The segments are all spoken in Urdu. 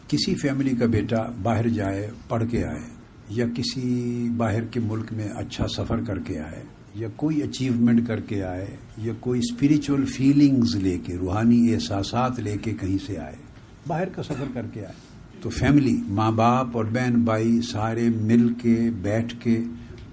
کسی فیملی کا بیٹا باہر جائے پڑھ کے آئے یا کسی باہر کے ملک میں اچھا سفر کر کے آئے یا کوئی اچیومنٹ کر کے آئے یا کوئی اسپریچول فیلنگز لے کے روحانی احساسات لے کے کہیں سے آئے باہر کا سفر کر کے آئے تو فیملی ماں باپ اور بہن بھائی سارے مل کے بیٹھ کے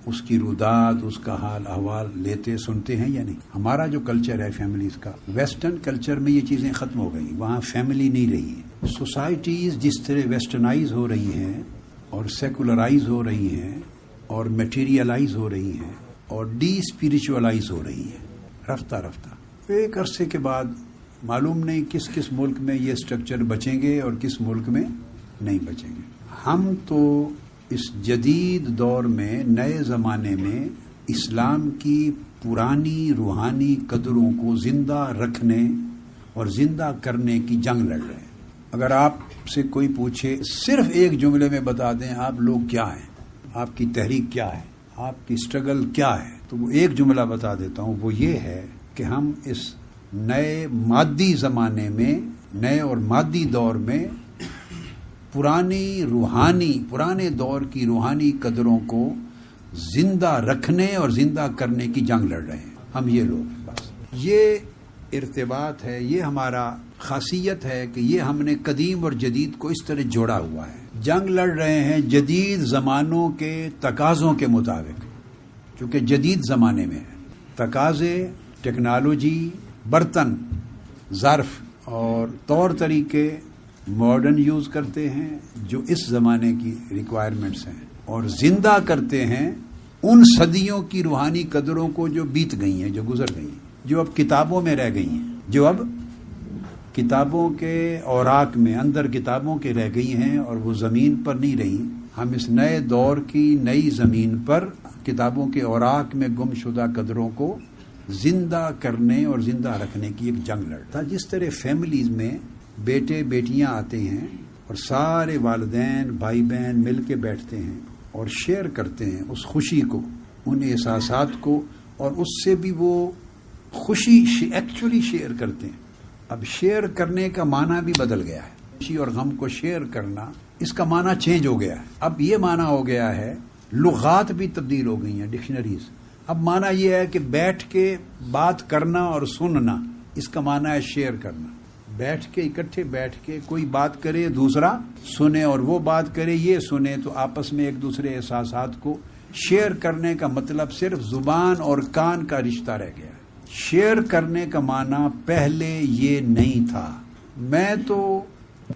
اس کی روداد اس کا حال احوال لیتے سنتے ہیں یا نہیں. ہمارا جو کلچر ہے فیملیز کا ویسٹرن کلچر میں یہ چیزیں ختم ہو گئی. وہاں فیملی نہیں رہی ہے. سوسائٹیز جس طرح ویسٹرنائز ہو رہی ہیں اور سیکولرائز ہو رہی ہیں اور میٹیریلائز ہو رہی ہیں اور ڈی اسپریچولائز ہو رہی ہیں رفتہ رفتہ ایک عرصے کے بعد معلوم نہیں کس کس ملک میں یہ اسٹرکچر بچیں گے اور کس ملک میں نہیں بچیں گے. ہم تو اس جدید دور میں نئے زمانے میں اسلام کی پرانی روحانی قدروں کو زندہ رکھنے اور زندہ کرنے کی جنگ لڑ رہے ہیں. اگر آپ سے کوئی پوچھے صرف ایک جملے میں بتا دیں آپ لوگ کیا ہیں, آپ کی تحریک کیا ہے, آپ کی اسٹرگل کیا ہے, تو وہ ایک جملہ بتا دیتا ہوں. وہ یہ ہے کہ ہم اس نئے مادی زمانے میں نئے اور مادی دور میں پرانے دور کی روحانی قدروں کو زندہ رکھنے اور زندہ کرنے کی جنگ لڑ رہے ہیں. ہم یہ لوگ ہیں. بس یہ ارتباط ہے, یہ ہمارا خاصیت ہے کہ یہ ہم نے قدیم اور جدید کو اس طرح جوڑا ہوا ہے. جنگ لڑ رہے ہیں جدید زمانوں کے تقاضوں کے مطابق, چونکہ جدید زمانے میں تقاضے ٹیکنالوجی برتن ظرف اور طور طریقے ماڈرن یوز کرتے ہیں جو اس زمانے کی ریکوائرمنٹس ہیں اور زندہ کرتے ہیں ان صدیوں کی روحانی قدروں کو جو بیت گئی ہیں, جو گزر گئی ہیں, جو اب کتابوں میں رہ گئی ہیں, جو اب کتابوں کے اوراق میں اندر کتابوں کے رہ گئی ہیں اور وہ زمین پر نہیں رہی. ہم اس نئے دور کی نئی زمین پر کتابوں کے اوراق میں گم شدہ قدروں کو زندہ کرنے اور زندہ رکھنے کی ایک جنگ لڑتا. جس طرح فیملیز میں بیٹے بیٹیاں آتے ہیں اور سارے والدین بھائی بہن مل کے بیٹھتے ہیں اور شیئر کرتے ہیں اس خوشی کو, ان احساسات کو, اور اس سے بھی وہ خوشی ایکچولی شیئر کرتے ہیں. اب شیئر کرنے کا معنی بھی بدل گیا ہے. خوشی اور غم کو شیئر کرنا اس کا معنی چینج ہو گیا ہے. اب یہ معنی ہو گیا ہے, لغات بھی تبدیل ہو گئی ہیں, ڈکشنریز. اب معنی یہ ہے کہ بیٹھ کے بات کرنا اور سننا, اس کا معنی ہے شیئر کرنا. بیٹھ کے اکٹھے بیٹھ کے کوئی بات کرے دوسرا سنے اور وہ بات کرے یہ سنے, تو آپس میں ایک دوسرے احساسات کو شیئر کرنے کا مطلب صرف زبان اور کان کا رشتہ رہ گیا. شیئر کرنے کا معنی پہلے یہ نہیں تھا. میں تو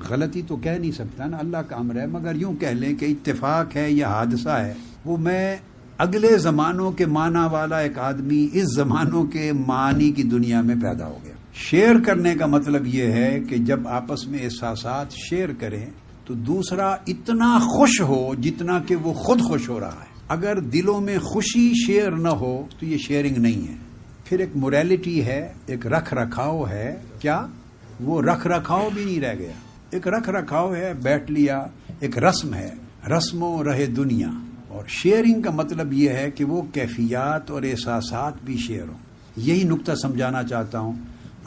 غلطی تو کہہ نہیں سکتا نا, اللہ کا امر ہے, مگر یوں کہہ لیں کہ اتفاق ہے یا حادثہ ہے. وہ میں اگلے زمانوں کے معنی والا ایک آدمی اس زمانوں کے معنی کی دنیا میں پیدا ہو گیا. شیئر کرنے کا مطلب یہ ہے کہ جب آپس میں احساسات شیئر کریں تو دوسرا اتنا خوش ہو جتنا کہ وہ خود خوش ہو رہا ہے. اگر دلوں میں خوشی شیئر نہ ہو تو یہ شیئرنگ نہیں ہے. پھر ایک موریلٹی ہے, ایک رکھ رکھاؤ ہے. کیا وہ رکھ رکھاؤ بھی نہیں رہ گیا. ایک رکھ رکھاؤ ہے, بیٹھ لیا, ایک رسم ہے, رسموں رہے دنیا. اور شیئرنگ کا مطلب یہ ہے کہ وہ کیفیات اور احساسات بھی شیئر ہوں. یہی نقطہ سمجھانا چاہتا ہوں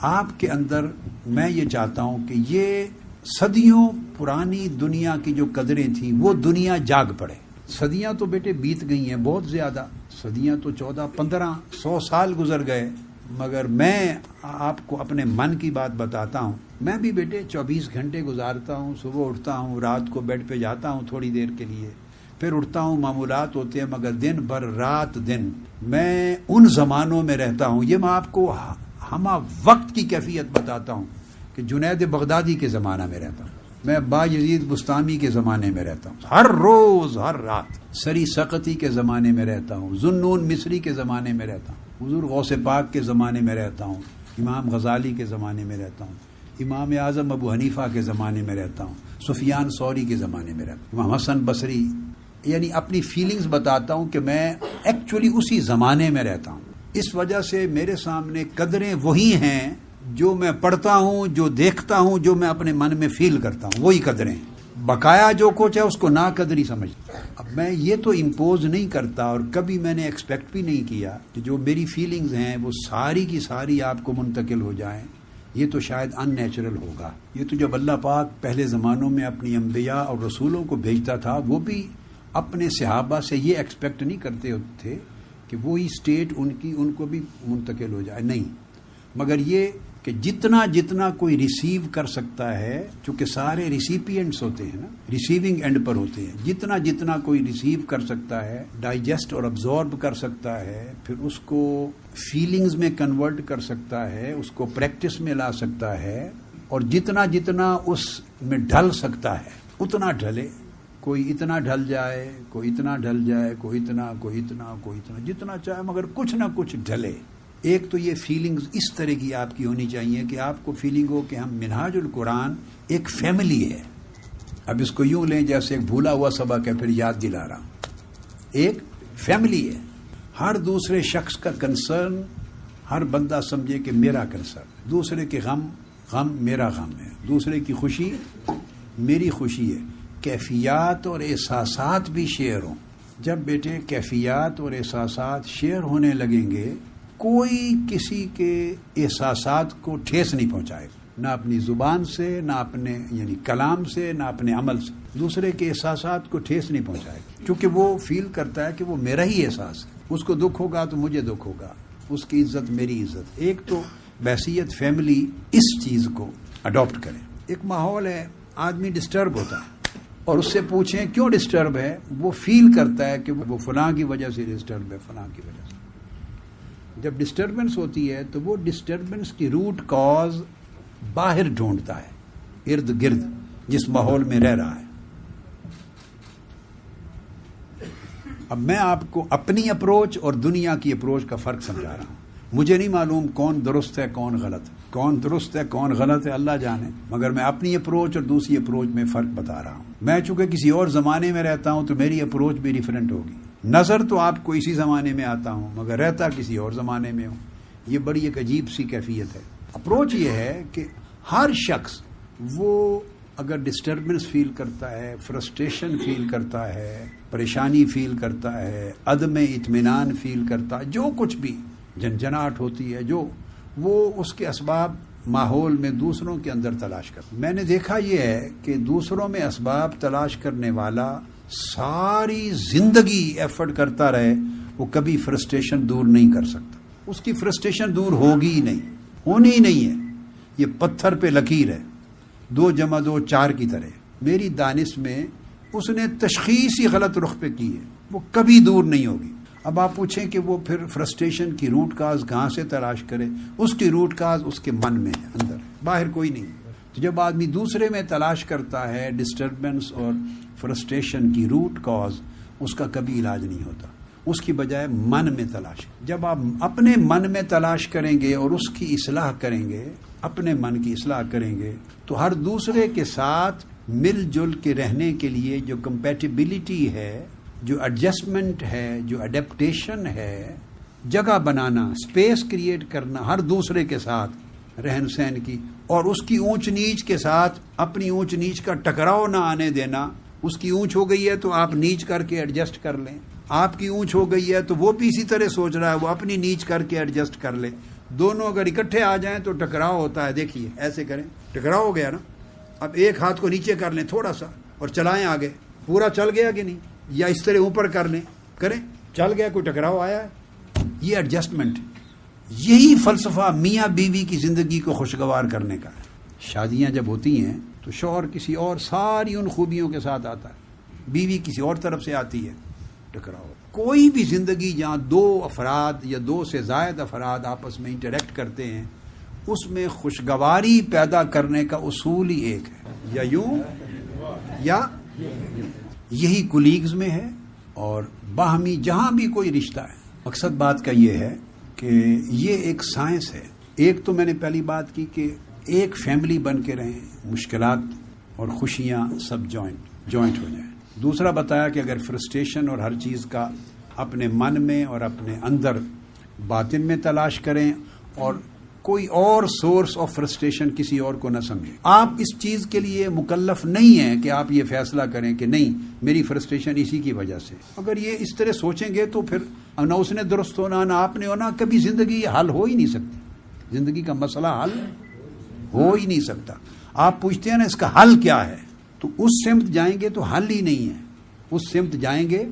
آپ کے اندر. میں یہ چاہتا ہوں کہ یہ صدیوں پرانی دنیا کی جو قدریں تھیں وہ دنیا جاگ پڑے. صدیاں تو بیٹے بیت گئی ہیں, بہت زیادہ صدیاں تو 14-15-100 سال گزر گئے. مگر میں آپ کو اپنے من کی بات بتاتا ہوں. میں بھی بیٹے 24 گھنٹے گزارتا ہوں. صبح اٹھتا ہوں, رات کو بیڈ پہ جاتا ہوں تھوڑی دیر کے لیے, پھر اٹھتا ہوں, معمولات ہوتے ہیں, مگر دن بھر رات دن میں ان زمانوں میں رہتا ہوں. یہ میں آپ کو ہمہ وقت کی کیفیت بتاتا ہوں کہ جنید بغدادی کے زمانہ میں رہتا ہوں, میں بایزید بستامی کے زمانے میں رہتا ہوں, ہر روز ہر رات سری سقطی کے زمانے میں رہتا ہوں, ذوالنون مصری کے زمانے میں رہتا ہوں, حضور غوث پاک کے زمانے میں رہتا ہوں, امام غزالی کے زمانے میں رہتا ہوں, امام اعظم ابو حنیفہ کے زمانے میں رہتا ہوں, سفیان ثوری کے زمانے میں رہتا ہوں, امام حسن بصری. یعنی اپنی فیلنگز بتاتا ہوں کہ میں ایکچولی اسی زمانے میں رہتا ہوں. اس وجہ سے میرے سامنے قدریں وہی ہیں جو میں پڑھتا ہوں, جو دیکھتا ہوں, جو میں اپنے من میں فیل کرتا ہوں, وہی قدریں. بقایا جو کچھ ہے اس کو ناقدری سمجھتا. اب میں یہ تو امپوز نہیں کرتا اور کبھی میں نے ایکسپیکٹ بھی نہیں کیا کہ جو میری فیلنگز ہیں وہ ساری کی ساری آپ کو منتقل ہو جائیں یہ تو شاید ان نیچرل ہوگا. یہ تو جب اللہ پاک پہلے زمانوں میں اپنی انبیاء اور رسولوں کو بھیجتا تھا وہ بھی اپنے صحابہ سے یہ ایکسپیکٹ نہیں کرتے تھے کہ وہی اسٹیٹ ان کو بھی منتقل ہو جائے. نہیں، مگر یہ کہ جتنا کوئی ریسیو کر سکتا ہے، چونکہ سارے ریسیپینٹس ہوتے ہیں نا، ریسیونگ اینڈ پر ہوتے ہیں، جتنا کوئی ریسیو کر سکتا ہے، ڈائجسٹ اور ابزارب کر سکتا ہے، پھر اس کو فیلنگز میں کنورٹ کر سکتا ہے، اس کو پریکٹس میں لا سکتا ہے، اور جتنا اس میں ڈھل سکتا ہے اتنا ڈھلے. کوئی اتنا ڈھل جائے، کوئی اتنا ڈھل جائے، کوئی اتنا، جتنا چاہے مگر کچھ نہ کچھ ڈھلے. ایک تو یہ فیلنگز اس طرح کی آپ کی ہونی چاہیے کہ آپ کو فیلنگ ہو کہ ہم منہاج القرآن ایک فیملی ہے. اب اس کو یوں لیں جیسے ایک بھولا ہوا سبق ہے، پھر یاد دلا رہا ہوں. ایک فیملی ہے، ہر دوسرے شخص کا کنسرن ہر بندہ سمجھے کہ میرا کنسرن، دوسرے کے غم میرا غم ہے، دوسرے کی خوشی میری خوشی ہے. کیفیات اور احساسات بھی شیئر ہوں. جب بیٹے کیفیات اور احساسات شیئر ہونے لگیں گے، کوئی کسی کے احساسات کو ٹھیس نہیں پہنچائے گا، نہ اپنی زبان سے، نہ اپنے یعنی کلام سے، نہ اپنے عمل سے. دوسرے کے احساسات کو ٹھیس نہیں پہنچائے گا، کیونکہ وہ فیل کرتا ہے کہ وہ میرا ہی احساس ہے. اس کو دکھ ہوگا تو مجھے دکھ ہوگا، اس کی عزت میری عزت. ایک تو بحیثیت فیملی اس چیز کو اڈاپٹ کریں. ایک ماحول ہے، آدمی ڈسٹرب ہوتا ہے اور اس سے پوچھیں کیوں ڈسٹرب ہے، وہ فیل کرتا ہے کہ وہ فلاں کی وجہ سے ڈسٹرب ہے، فلاں کی وجہ سے. جب ڈسٹربنس ہوتی ہے تو وہ ڈسٹربنس کی روٹ کاز باہر ڈھونڈتا ہے، ارد گرد جس ماحول میں رہ رہا ہے. اب میں آپ کو اپنی اپروچ اور دنیا کی اپروچ کا فرق سمجھا رہا ہوں. مجھے نہیں معلوم کون درست ہے کون غلط، کون درست ہے کون غلط ہے اللہ جانے، مگر میں اپنی اپروچ اور دوسری اپروچ میں فرق بتا رہا ہوں. میں چونکہ کسی اور زمانے میں رہتا ہوں تو میری اپروچ بھی ڈیفرنٹ ہوگی. نظر تو آپ کو اسی زمانے میں آتا ہوں مگر رہتا کسی اور زمانے میں ہوں. یہ بڑی ایک عجیب سی کیفیت ہے. اپروچ یہ ہے کہ ہر شخص وہ اگر ڈسٹربنس فیل کرتا ہے، فرسٹریشن فیل کرتا ہے، پریشانی فیل کرتا ہے، عدم اطمینان فیل کرتا ہے، جو کچھ بھی جھنجھناہٹ ہوتی ہے، جو وہ اس کے اسباب ماحول میں دوسروں کے اندر تلاش کرتا. میں نے دیکھا یہ ہے کہ دوسروں میں اسباب تلاش کرنے والا ساری زندگی ایفرٹ کرتا رہے، وہ کبھی فرسٹریشن دور نہیں کر سکتا. اس کی فرسٹریشن دور ہوگی ہی نہیں، ہونی ہی نہیں ہے. یہ پتھر پہ لکیر ہے، 2 + 2 4 کی طرح. میری دانش میں اس نے تشخیص ہی غلط رخ پہ کی ہے، وہ کبھی دور نہیں ہوگی. اب آپ پوچھیں کہ وہ پھر فرسٹریشن کی روٹ کاز کہاں سے تلاش کرے؟ اس کی روٹ کاز اس کے من میں ہے، اندر، باہر کوئی نہیں. تو جب آدمی دوسرے میں تلاش کرتا ہے ڈسٹربنس اور فرسٹریشن کی روٹ کاز، اس کا کبھی علاج نہیں ہوتا. اس کی بجائے من میں تلاش. جب آپ اپنے من میں تلاش کریں گے اور اس کی اصلاح کریں گے، اپنے من کی اصلاح کریں گے، تو ہر دوسرے کے ساتھ مل جل کے رہنے کے لیے جو کمپیٹیبلٹی ہے، جو ایڈجسٹمنٹ ہے، جو اڈیپٹیشن ہے، جگہ بنانا، اسپیس کریٹ کرنا ہر دوسرے کے ساتھ رہن سہن کی، اور اس کی اونچ نیچ کے ساتھ اپنی اونچ نیچ کا ٹکراؤ نہ آنے دینا. اس کی اونچ ہو گئی ہے تو آپ نیچ کر کے ایڈجسٹ کر لیں، آپ کی اونچ ہو گئی ہے تو وہ بھی اسی طرح سوچ رہا ہے، وہ اپنی نیچ کر کے ایڈجسٹ کر لیں. دونوں اگر اکٹھے آ جائیں تو ٹکراؤ ہوتا ہے. دیکھیے ایسے کریں، ٹکراؤ ہو گیا نا. اب ایک ہاتھ کو نیچے کر لیں تھوڑا سا اور چلائیں آگے. پورا چل گیا کہ نہیں؟ یا اس طرح اوپر کر لیں، کریں، چل گیا، کوئی ٹکراؤ آیا ہے. یہ ایڈجسٹمنٹ، یہی فلسفہ میاں بیوی کی زندگی کو خوشگوار کرنے کا ہے. شادیاں جب ہوتی ہیں تو شوہر کسی اور ساری ان خوبیوں کے ساتھ آتا ہے، بیوی کسی اور طرف سے آتی ہے، ٹکراؤ. کوئی بھی زندگی جہاں 2 افراد یا 2 سے زائد افراد آپس میں انٹریکٹ کرتے ہیں، اس میں خوشگواری پیدا کرنے کا اصول ہی ایک ہے، یا یوں یا یہی کولیگز میں ہے اور باہمی جہاں بھی کوئی رشتہ ہے. مقصد بات کا یہ ہے کہ یہ ایک سائنس ہے. ایک تو میں نے پہلی بات کی کہ ایک فیملی بن کے رہیں، مشکلات اور خوشیاں سب جوائنٹ ہو جائیں. دوسرا بتایا کہ اگر فرسٹریشن اور ہر چیز کا اپنے من میں اور اپنے اندر باطن میں تلاش کریں اور کوئی اور سورس آف فرسٹریشن کسی اور کو نہ سمجھیں. آپ اس چیز کے لیے مکلف نہیں ہیں کہ آپ یہ فیصلہ کریں کہ نہیں میری فرسٹریشن اسی کی وجہ سے. اگر یہ اس طرح سوچیں گے تو پھر نہ اس نے درست ہونا نہ آپ نے ہونا، کبھی زندگی حل ہو ہی نہیں سکتی. زندگی کا مسئلہ حل ہو ہی نہیں سکتا. آپ پوچھتے ہیں نا اس کا حل کیا ہے, تو اس سمت جائیں گے تو حل ہی نہیں ہے. اس سمت جائیں گے,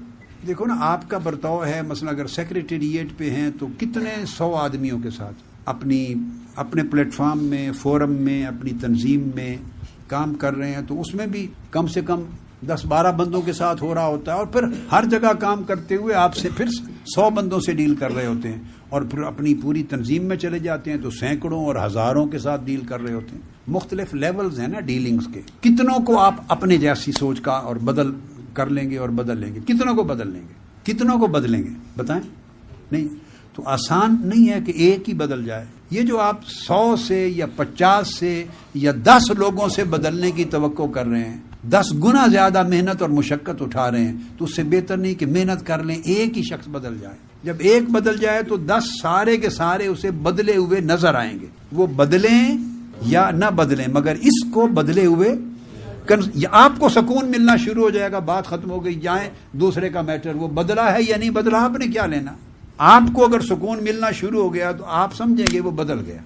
دیکھو نا آپ کا برتاؤ ہے, مثلا اگر سیکریٹریٹ پہ ہیں تو کتنے 100 آدمیوں کے ساتھ اپنے پلیٹ فارم میں, فورم میں, اپنی تنظیم میں کام کر رہے ہیں, تو اس میں بھی کم سے کم 10-12 بندوں کے ساتھ ہو رہا ہوتا ہے, اور پھر ہر جگہ کام کرتے ہوئے آپ سے پھر 100 بندوں سے ڈیل کر رہے ہوتے ہیں, اور پھر اپنی پوری تنظیم میں چلے جاتے ہیں تو سینکڑوں اور ہزاروں کے ساتھ ڈیل کر رہے ہوتے ہیں. مختلف لیولز ہیں نا ڈیلنگز کے. کتنوں کو آپ اپنے جیسی سوچ کا اور بدل کر لیں گے اور بدل لیں گے؟ کتنوں کو بدل لیں گے؟ کتنوں کو بدلیں گے بتائیں؟ نہیں. تو آسان نہیں ہے کہ ایک ہی بدل جائے. یہ جو آپ 100 سے یا 50 سے یا 10 لوگوں سے بدلنے کی توقع کر رہے ہیں, 10 گنا زیادہ محنت اور مشقت اٹھا رہے ہیں, تو اس سے بہتر نہیں کہ محنت کر لیں, ایک ہی شخص بدل جائے. جب ایک بدل جائے تو 10 سارے کے سارے اسے بدلے ہوئے نظر آئیں گے. وہ بدلیں یا نہ بدلیں, مگر اس کو بدلے ہوئے آپ کو سکون ملنا شروع ہو جائے گا. بات ختم ہو گئی, جائیں دوسرے کا میٹر, وہ بدلا ہے یا نہیں بدلا, آپ نے کیا لینا. آپ کو اگر سکون ملنا شروع ہو گیا تو آپ سمجھیں گے وہ بدل گیا.